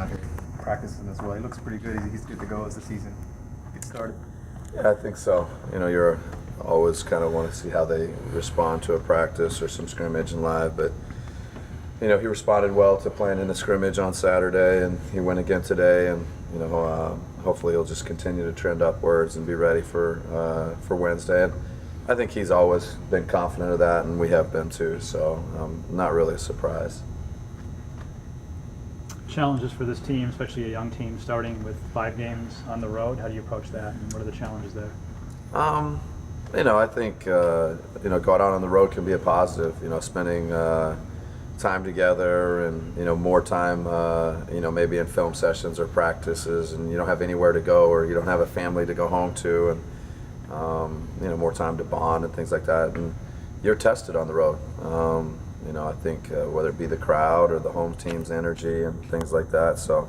out here practicing as well. He looks pretty good. He's good to go as the season gets started. Yeah, I think so. You're always kind of want to see how they respond to a practice or some scrimmage and live, but he responded well to playing in the scrimmage on Saturday, and he went again today, and hopefully he'll just continue to trend upwards and be ready for Wednesday. And I think he's always been confident of that, and we have been too, so not really a surprise. Challenges for this team, especially a young team starting with 5 games on the road. How do you approach that, and what are the challenges there? I think going out on the road can be a positive. Spending time together and more time maybe in film sessions or practices, and you don't have anywhere to go or you don't have a family to go home to, and more time to bond and things like that. And you're tested on the road. I think whether it be the crowd or the home team's energy and things like that. So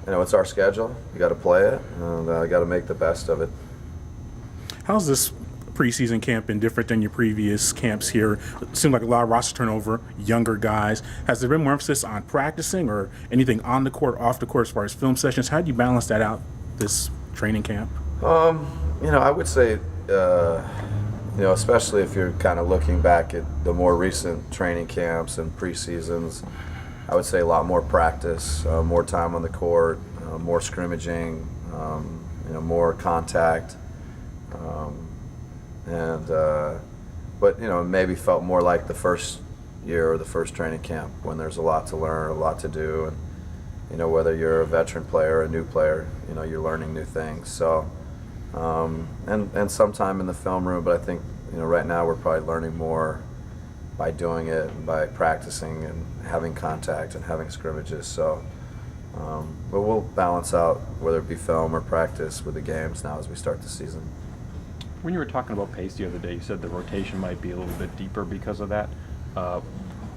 it's our schedule. You got to play it, and got to make the best of it. How's this preseason camp been different than your previous camps here? It seemed like a lot of roster turnover, younger guys. Has there been more emphasis on practicing or anything on the court, off the court as far as film sessions? How do you balance that out this training camp? I would say, especially if you're kind of looking back at the more recent training camps and preseasons, I would say a lot more practice, more time on the court, more scrimmaging, more contact. But maybe felt more like the first year or the first training camp when there's a lot to learn, a lot to do, and whether you're a veteran player or a new player, you're learning new things. So and sometime in the film room, but I think right now we're probably learning more by doing it and by practicing and having contact and having scrimmages. So but we'll balance out whether it be film or practice with the games now as we start the season. When you were talking about pace the other day, you said the rotation might be a little bit deeper because of that.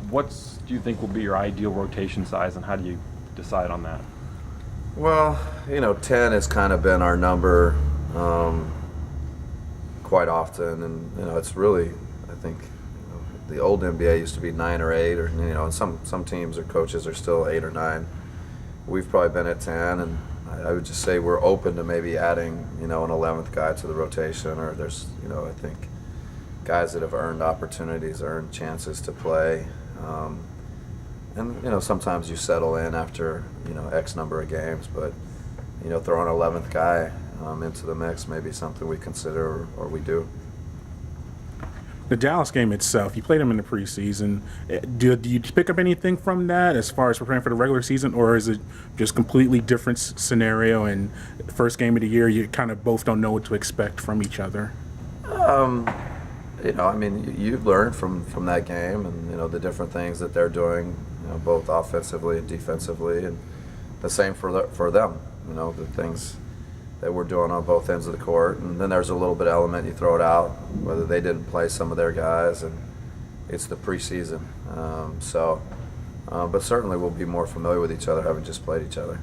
What do you think will be your ideal rotation size, and how do you decide on that? Well, 10 has kind of been our number quite often, and it's really, I think, the old NBA used to be 9 or 8, or and some teams or coaches are still 8 or 9. We've probably been at 10, and I would just say we're open to maybe adding, an 11th guy to the rotation, or there's, I think guys that have earned opportunities, earned chances to play. And sometimes you settle in after, X number of games, but, throwing an 11th guy into the mix may be something we consider or we do. The Dallas game itself, you played them in the preseason. Do you pick up anything from that as far as preparing for the regular season, or is it just completely different scenario, and first game of the year you kind of both don't know what to expect from each other? You've learned from that game, and the different things that they're doing, both offensively and defensively, and the same for them. The things that we're doing on both ends of the court, and then there's a little bit of element you throw it out, whether they didn't play some of their guys, and it's the preseason. But certainly we'll be more familiar with each other having just played each other.